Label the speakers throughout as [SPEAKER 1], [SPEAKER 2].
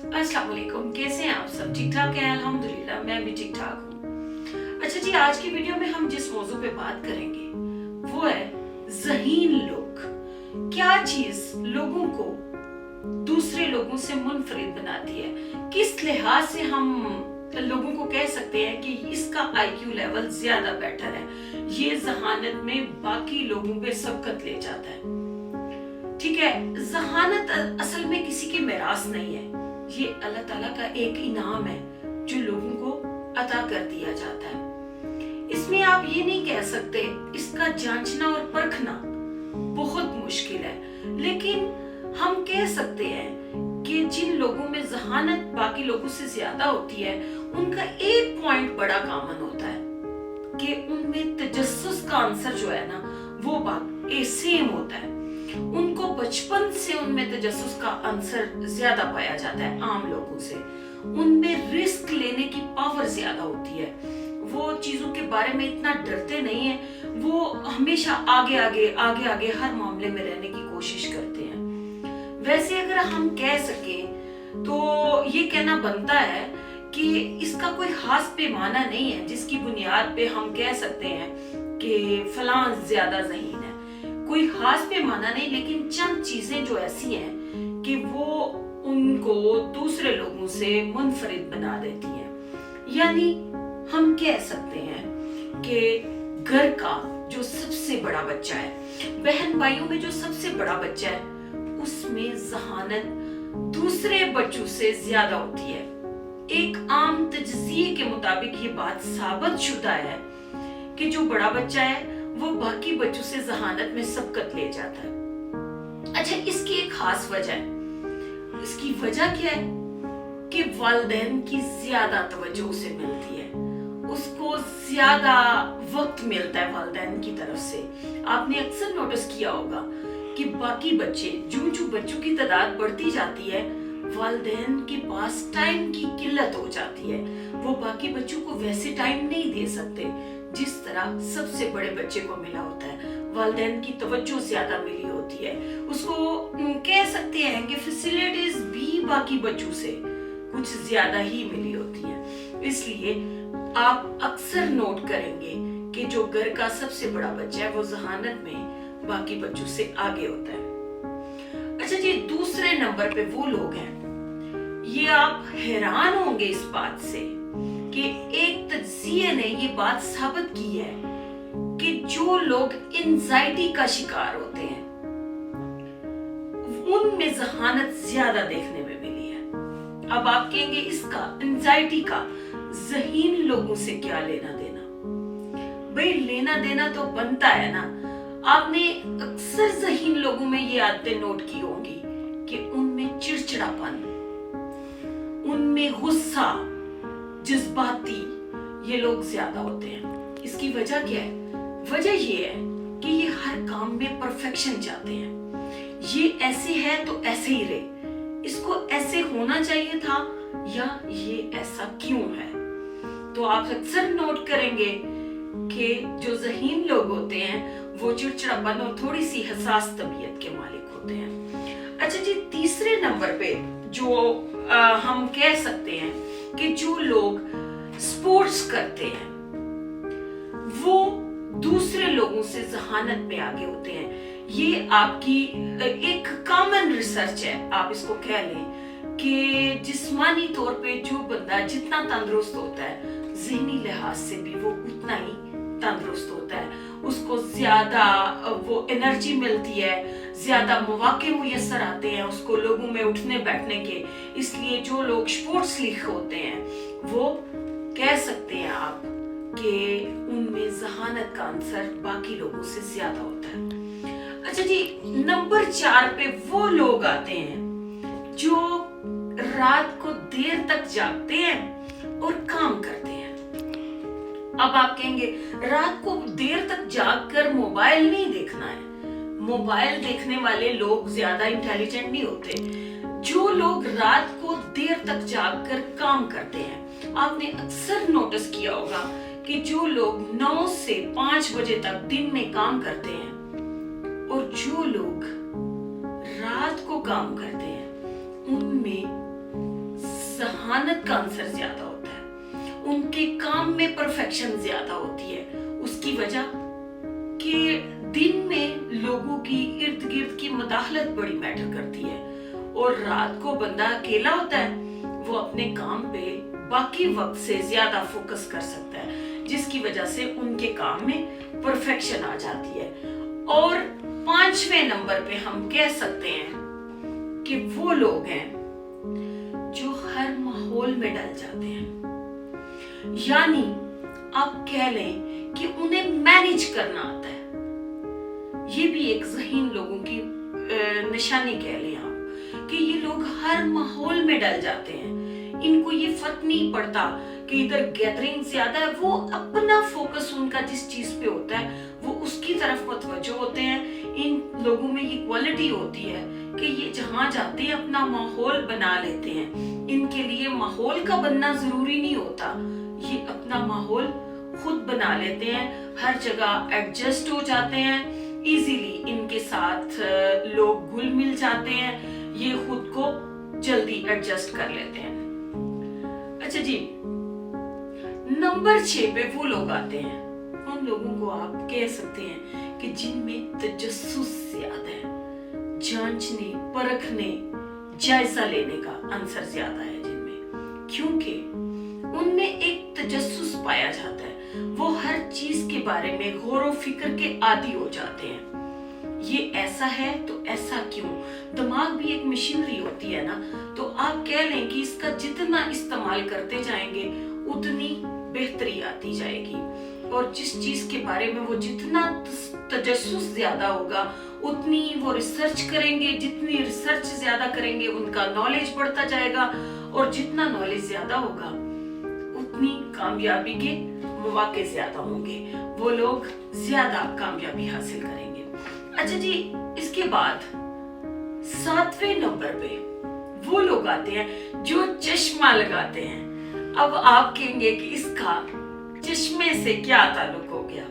[SPEAKER 1] अस्सलाम वालेकुम। कैसे हैं आप सब? ठीक ठाक हैं? अल्हम्दुलिल्लाह मैं भी ठीक ठाक हूँ। अच्छा जी, आज की वीडियो में हम जिस मौजू पे बात करेंगे वो है ज़हीन लोग। क्या चीज लोगों को दूसरे लोगों से मुनफरिद बनाती है? किस लिहाज से हम लोगों को कह सकते हैं कि इसका आईक्यू लेवल ज्यादा बेटर है, ये जहानत में बाकी लोगों पे सबकत ले जाता है। ठीक है, जहानत असल में किसी की मिरास नहीं है, ये अल्लाह ताला का एक इनाम है जो लोगों को अता कर दिया जाता है। इसमें आप ये नहीं कह सकते, इसका जांचना और परखना बहुत मुश्किल है, लेकिन हम कह सकते हैं कि जिन लोगों में जहानत बाकी लोगों से ज्यादा होती है उनका एक पॉइंट बड़ा कॉमन होता है कि उनमें तजस्सुस का आंसर जो है ना वो सेम होता है। उनको बचपन से उनमें तजस्सुस का आंसर ज्यादा पाया जाता है आम लोगों से। उनमें रिस्क लेने की पावर ज्यादा होती है, वो चीजों के बारे में इतना डरते नहीं है, वो हमेशा आगे आगे हर मामले में रहने की कोशिश करते हैं। वैसे अगर हम कह सके तो ये कहना बनता है कि इसका कोई खास पैमाना नहीं है जिसकी बुनियाद पे हम कह सकते हैं कि फलां ज्यादा ज़हीन है। कोई खास पैमाना नहीं, लेकिन चंद चीजें जो ऐसी हैं कि वो उनको दूसरे लोगों से मुनफरिद बना देती हैं। यानी हम कह सकते हैं कि घर का जो सबसे बड़ा बच्चा है, बहन भाइयों में जो सबसे बड़ा बच्चा है, उसमें जहानत दूसरे बच्चों से ज्यादा होती है। एक आम तजज़िये के मुताबिक ये बात साबित शुदा है कि जो बड़ा बच्चा है वो बाकी बच्चों से जहानत में सबकत ले जाता है। अच्छा, इसकी एक खास वजह है। इसकी वजह क्या है कि वालिदैन की ज्यादा तवज्जो उसे मिलती है, उसको ज्यादा वक्त मिलता है वालिदैन की तरफ से। आपने अक्सर नोटिस किया होगा कि बाकी बच्चे जो बच्चों की तादाद बढ़ती जाती है, वालिदैन के पास टाइम की किल्लत हो जाती है। वो बाकी बच्चों को वैसे टाइम नहीं दे सकते जिस तरह सबसे बड़े बच्चे को मिला होता है। वालिदैन की तवज्जो ज्यादा मिली होती है, उसको कह सकते हैं कि फैसिलिटीज भी बाकी बच्चों से कुछ ज्यादा ही मिली होती है। इसलिए आप अक्सर नोट करेंगे कि जो घर का सबसे बड़ा बच्चा है वो जहानत में बाकी बच्चों से आगे होता है। अच्छा जी, दूसरे नंबर पे वो लोग हैं, ये आप हैरान होंगे इस बात से कि एक तज्जिये ने ये बात साबित की है कि जो लोग एंजाइटी का शिकार होते हैं उनमें जहानत ज्यादा देखने में मिली है। अब आप कहेंगे इसका एंजाइटी का ज़हीन लोगों से क्या लेना देना? भाई लेना देना तो बनता है ना। आपने अक्सर ज़हीन लोगों में ये आदतें नोट की होंगी कि उनमें चिड़चिड़ापन, उनमें गुस्सा, जज्बाती ये लोग ज्यादा होते हैं। इसकी वजह क्या है? वजह ये है कि ये हर काम में परफेक्शन चाहते हैं। ये ऐसे है तो ऐसे ही रहे, इसको ऐसे होना चाहिए था या ये ऐसा क्यों है? तो आप अक्सर नोट करेंगे कि जो ज़हीन लोग होते हैं वो चिड़चिड़ापन और थोड़ी सी हसास तबीयत के मालिक होते हैं। अच्छा जी, तीसरे नंबर पे जो हम कह सकते हैं कि जो लोग स्पोर्ट्स करते हैं वो दूसरे लोगों से जहानत में आगे होते हैं। ये आपकी एक कॉमन रिसर्च है, आप इसको कह लें कि जिस्मानी तौर पे जो बंदा जितना तंदुरुस्त होता है, ज़हनी लिहाज से भी वो उतना ही तंदुरुस्त होता है। उसको ज्यादा वो एनर्जी मिलती है, ज्यादा मौके मुयस्सर आते हैं उसको लोगों में उठने बैठने के। इसलिए जो लोग स्पोर्ट्स लीग होते हैं वो कह सकते हैं आप कि उनमें जहानत का आंसर बाकी लोगों से ज्यादा होता है। अच्छा जी, नंबर 4 पे वो लोग आते हैं जो रात को देर तक जागते हैं और काम करते हैं। अब आप कहेंगे रात को देर तक जागकर मोबाइल नहीं देखना है। मोबाइल देखने वाले लोग ज्यादा इंटेलिजेंट नहीं होते। जो लोग रात को देर तक जागकर काम करते हैं, आपने अक्सर नोटिस किया होगा कि जो लोग 9 से 5 बजे तक दिन में काम करते हैं और जो लोग रात को काम करते हैं उनमें जहानत का आंसर ज्यादा होता है, उनके काम में परफेक्शन ज्यादा होती है। उसकी वजह कि दिन में लोगों की इर्द गिर्द की मुदाखलत बड़ी मैटर करती है, और रात को बंदा अकेला होता है, वो अपने काम पे बाकी वक्त से ज्यादा फोकस कर सकता है, जिसकी वजह से उनके काम में परफेक्शन आ जाती है। और 5वें नंबर पे हम कह सकते हैं कि वो लोग हैं जो हर माहौल में डल जाते हैं, यानी आप कह लें कि उन्हें मैनेज करना आता है। ये भी एक ज़हीन लोगों की निशानी कह लें आप, कि ये लोग हर माहौल में डल जाते हैं। इनको ये फर्क नहीं पड़ता कि इधर गैदरिंग ज्यादा है, वो अपना फोकस उनका जिस चीज पे होता है वो उसकी तरफ मुतवज्जो होते हैं। इन लोगों में ये क्वालिटी होती है कि ये जहां जाते हैं अपना माहौल बना लेते हैं। इनके लिए माहौल का बनना जरूरी नहीं होता, ये अपना माहौल खुद बना लेते हैं, हर जगह एडजस्ट हो जाते हैं इजीली। इनके साथ लोग घुल मिल जाते हैं, ये खुद को जल्दी एडजस्ट कर लेते हैं। अच्छा जी, नंबर 6 पे वो लोग आते हैं, उन लोगों को आप कह सकते हैं कि जिनमें तजस्सुस ज्यादा है, जांचने परखने जायजा लेने का आंसर ज्यादा है जिनमें, क्योंकि उनमें एक तजस्सुस पाया जाता है। वो हर चीज के बारे में गौर व फिक्र के आदी हो जाते हैं। ये ऐसा है तो ऐसा क्यों, दिमाग भी एक मशीनरी होती है ना, तो आप कह लें कि इसका जितना इस्तेमाल करते जाएंगे उतनी बेहतरी आती जाएगी। और जिस चीज के बारे में वो जितना तजस्सुस ज्यादा होगा उतनी वो रिसर्च करेंगे, जितनी रिसर्च ज्यादा करेंगे उनका नॉलेज बढ़ता जाएगा, और जितना नॉलेज ज्यादा होगा उतनी कामयाबी के मौके ज्यादा होंगे, वो लोग ज्यादा कामयाबी हासिल करेंगे। अच्छा जी, इसके बाद 7वें नंबर पे वो लोग आते हैं जो चश्मा लगाते हैं। अब आप कहेंगे कि इसका चश्मे से क्या ताल्लुक हो गया?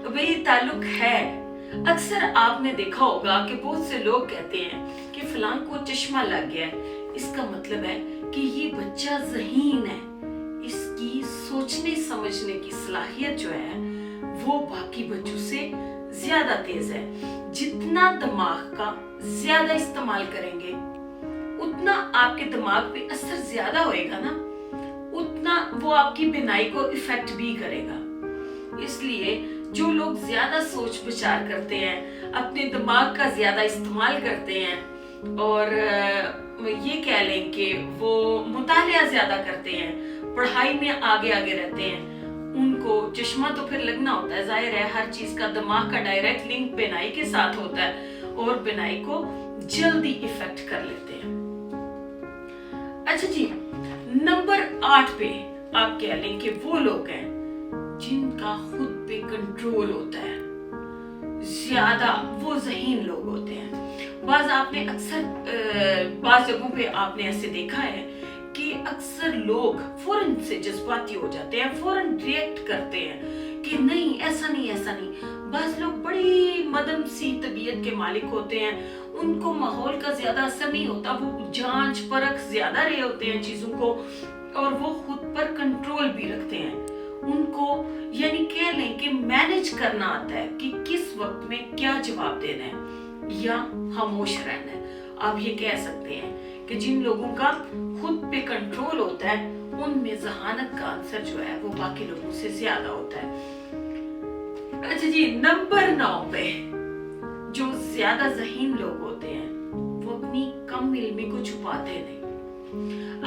[SPEAKER 1] भाई ताल्लुक है। अक्सर आपने देखा होगा कि बहुत से लोग कहते हैं कि फलां को चश्मा लग गया है, इसका मतलब है कि ये बच्चा ज़हीन है, इसकी सोचने समझने की सलाहियत जो है वो बाकी बच्चों से ज्यादा तेज है। जितना दिमाग का ज्यादा इस्तेमाल करेंगे उतना आपके दिमाग पे असर ज्यादा होएगा ना, उतना वो आपकी बिनाई को इफेक्ट भी करेगा। इसलिए जो लोग ज्यादा सोच विचार करते हैं, अपने दिमाग का ज्यादा इस्तेमाल करते हैं, और ये कह लें कि वो मुतालिया ज्यादा करते हैं, पढ़ाई में आगे आगे रहते हैं, उनको चश्मा तो फिर लगना होता है। जाहिर है हर चीज का दिमाग का डायरेक्ट लिंक बिनाई के साथ होता है, और बिनाई को जल्दी इफेक्ट कर लेते हैं। अच्छा जी, नंबर 8 पे आप कह लें कि वो लोग हैं जिनका खुद पे कंट्रोल होता है ज्यादा, वो ज़हीन लोग होते हैं। बाज जगहों पे आपने ऐसे देखा है कि अक्सर लोग फौरन से जज्बाती हो जाते हैं, फौरन रिएक्ट करते हैं कि नहीं ऐसा नहीं ऐसा नहीं। बाज लोग बड़ी मदम सी तबीयत के मालिक होते हैं, उनको माहौल का ज्यादा असर नहीं होता, वो जांच परख ज्यादा रहे होते हैं चीजों को, और वो खुद पर कंट्रोल भी रखते हैं। उनको यानी कह लें कि मैनेज करना आता है कि किस वक्त में क्या जवाब देना है या खामोश रहना है। आप ये कह सकते हैं कि जिन लोगों का खुद पे कंट्रोल होता है उनमें जहानत का आंसर जो है वो बाकी लोगों से ज्यादा होता है। अच्छा जी, नंबर 9 पे जो ज्यादा ज़हीन लोग होते हैं वो अपनी कम इल्मी को छुपाते नहीं।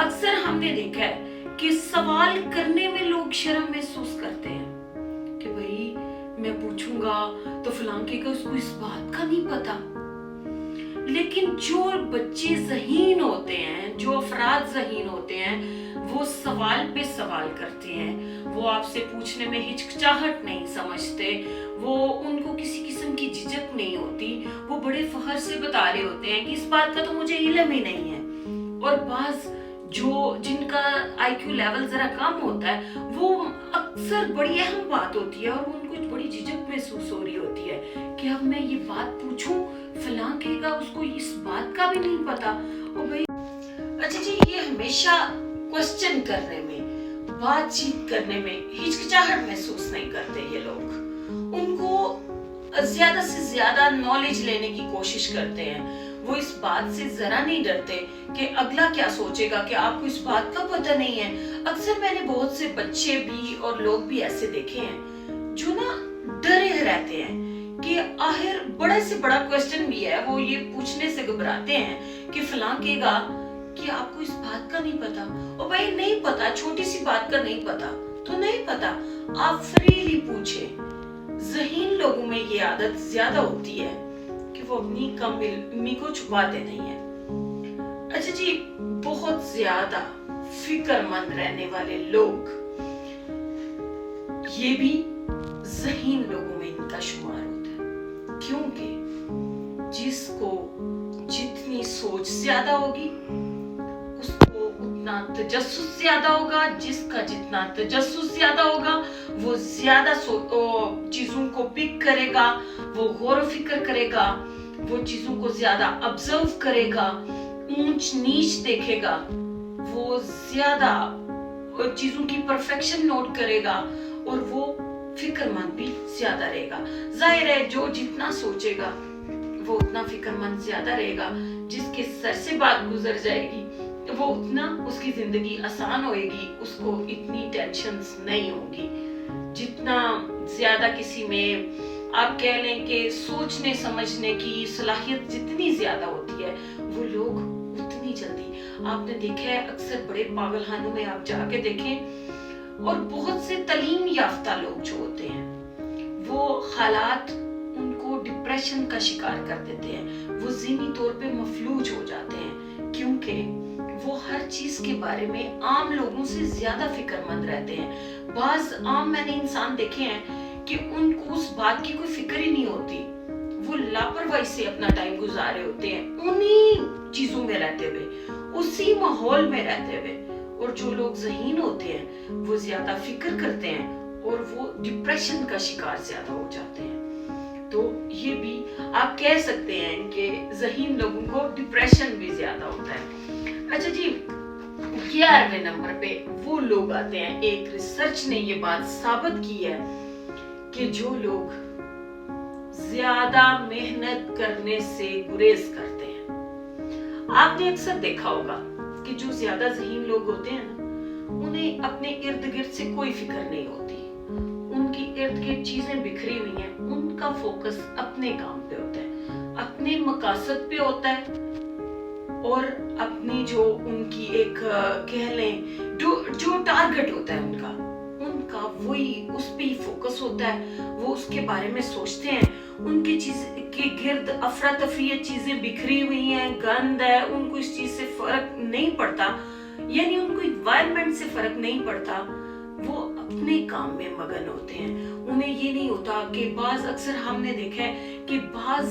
[SPEAKER 1] अक्सर हमने देखा है कि सवाल करने में लोग शर्म महसूस करते हैं कि भाई मैं पूछूंगा तो फलांके का उसको इस बात का नहीं पता। लेकिन जो बच्चे ज़हीन होते हैं, जो अफराद ज़हीन होते हैं, वो सवाल पे सवाल करते हैं, वो आपसे पूछने में हिचकिचाहट नहीं समझते, वो उनको किसी किस्म की झिझक नहीं होती, वो बड़े फखर से बता रहे होते हैं कि इस बात का तो मुझे इल्म ही नहीं है। और बाज जो जिनका IQ लेवल जरा कम होता है, वो अक्सर बड़ी अहम बात होती है और उनको बड़ी झिझक महसूस हो रही होती है कि अब मैं ये बात पूछूं, फलां कहेगा उसको इस बात का भी नहीं पता। और भाई अच्छा जी, ये हमेशा क्वेश्चन करने में, बातचीत करने में हिचकिचाहट महसूस नहीं करते ये लोग। उनको ज्यादा से ज्यादा नॉलेज लेने की कोशिश करते हैं। वो इस बात से जरा नहीं डरते कि अगला क्या सोचेगा, कि आपको इस बात का पता नहीं है। अक्सर मैंने बहुत से बच्चे भी और लोग भी ऐसे देखे हैं जो ना डरे रहते हैं कि आखिर बड़े से बड़ा क्वेश्चन भी है, वो ये पूछने से घबराते हैं कि फलां कहेगा कि आपको इस बात का नहीं पता। और भाई नहीं पता, छोटी सी बात का नहीं पता तो नहीं पता, आप फ्रीली पूछे। ज़हीन लोगों में ये आदत ज्यादा होती है कि वो अपनी कमी को छुपाते नहीं है। अच्छा जी, बहुत ज्यादा फिक्रमंद रहने वाले लोग, ये भी ज़हीन लोगों में इनका शुमार होता है, क्योंकि जिसको जितनी सोच ज्यादा होगी उसको उतना तजस्सुस ज्यादा होगा। जिसका जितना तजस्सुस ज्यादा होगा वो ज्यादा चीजों को पिक करेगा, वो गौर फिक्र करेगा, वो चीजों को ज्यादा ऑब्जर्व करेगा, ऊंच नीच देखेगा, वो ज्यादा चीजों की परफेक्शन नोट करेगा और वो फिक्रमंद भी ज्यादा रहेगा। जाहिर है जो जितना सोचेगा वो उतना फिक्रमंद ज्यादा रहेगा। जिसके सर से बात गुजर जाएगी वो उतना उसकी जिंदगी आसान होएगी, उसको इतनी टेंशन्स नहीं होंगी। जितना ज्यादा किसी में आप कह लें कि सोचने समझने की सलाहियत जितनी ज्यादा होती है वो लोग उतनी जल्दी, आपने देखा है अक्सर बड़े पागलखानों में आप जाके देखें और बहुत से तालीम याफ्ता लोग जो होते हैं वो हालात उनको डिप्रेशन का शिकार कर देते हैं। वो ज़हनी तौर पे मफलूज हो जाते हैं क्योंकि वो हर चीज के बारे में आम लोगों से ज्यादा फिक्रमंद रहते हैं। बाज आम मैंने इंसान देखे हैं कि उनको उस बात की कोई फिक्र ही नहीं होती, वो लापरवाही से अपना टाइम गुजार रहे होते हैं, उन्हीं चीजों में रहते हुए, उसी माहौल में रहते हुए। और जो लोग ज़हीन होते हैं वो ज्यादा फिक्र करते हैं और वो डिप्रेशन का शिकार ज्यादा हो जाते हैं। तो ये भी आप कह सकते हैं कि ज़हीन लोगों को डिप्रेशन भी ज्यादा होता है। अच्छा जी, 11वें नंबर पे वो लोग आते हैं, एक रिसर्च ने ये बात साबित की है कि जो लोग ज्यादा मेहनत करने से गुरेज करते हैं। आपने अक्सर देखा होगा कि जो ज्यादा ज़हीन लोग होते हैं ना, उन्हें अपने इर्द गिर्द से कोई फिक्र नहीं होती। उनकी इर्द गिर्द चीजें बिखरी हुई हैं, उनका फोकस अपने काम पे होता है, अपने मकासद पे होता है और अपनी जो उनकी एक कह लें जो टारगेट होता है उनका वही उस पे ही फोकस होता है। वो उसके बारे में सोचते हैं। उनकी चीज के गिर्द अफरा तफरी चीजें बिखरी हुई हैं, गंद है, उनको इस चीज से फर्क नहीं पड़ता, यानी उनको एनवायरनमेंट से फर्क नहीं पड़ता। वो अपने काम में मगन होते हैं। उन्हें ये नहीं होता कि बाज अक्सर हमने देखा है कि बाज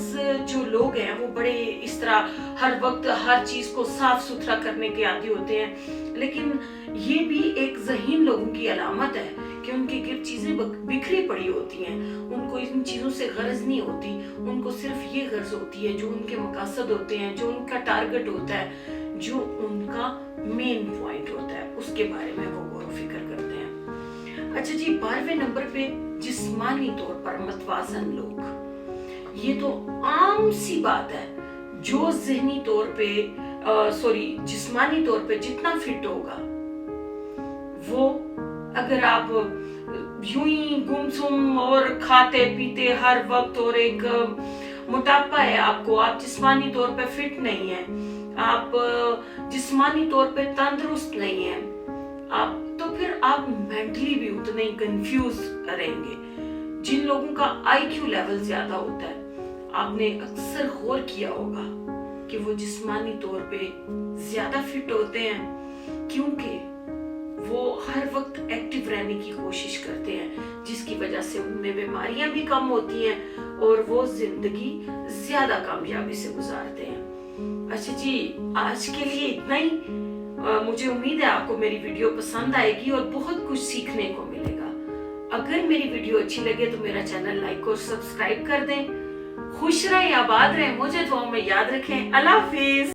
[SPEAKER 1] जो लोग हैं वो बड़े इस तरह हर वक्त हर चीज को साफ सुथरा करने के आदी होते हैं, लेकिन ये भी एक ज़हीन लोगों की अलामत है कि उनके गिर्द चीजें बिखरी पड़ी होती हैं। उनको इन चीजों से गर्ज नहीं होती, उनको सिर्फ ये गर्ज होती है जो उनके मकासद होते हैं, जो उनका टारगेट होता है, जो उनका मेन पॉइंट होता है, उसके बारे में वो गौर फिक्र करते हैं। अच्छा जी, 12वें नंबर पे जिस्मानी तौर पर मतवाजन लोग, ये तो आम सी बात है। जो ज़हनी तौर पे जिस्मानी तौर पे जितना फिट होगा वो, अगर आप यूं ही गुमसुम और खाते पीते हर वक्त और एक मोटापा है आपको, आप जिस्मानी तौर पे फिट नहीं है, आप जिस्मानी तौर पे तंदुरुस्त नहीं है, आप तो फिर आप मेंटली भी उतने ही कंफ्यूज करेंगे। जिन लोगों का आईक्यू लेवल ज्यादा होता है, आपने अक्सर गौर किया होगा कि वो जिस्मानी तौर पे ज्यादा फिट होते हैं क्योंकि वो हर वक्त एक्टिव रहने की कोशिश करते हैं, जिसकी वजह से उनमें बीमारियां भी कम होती हैं और वो जिंदगी ज्यादा कामयाबी से गुजारते हैं। अच्छा जी, आज के लिए इतना ही। मुझे उम्मीद है आपको मेरी वीडियो पसंद आएगी और बहुत कुछ सीखने को मिलेगा। अगर मेरी वीडियो अच्छी लगे तो मेरा चैनल लाइक और सब्सक्राइब कर दें। खुश रहें, आबाद रहें, मुझे दुआओं में याद रखें। अल्लाह हाफिज।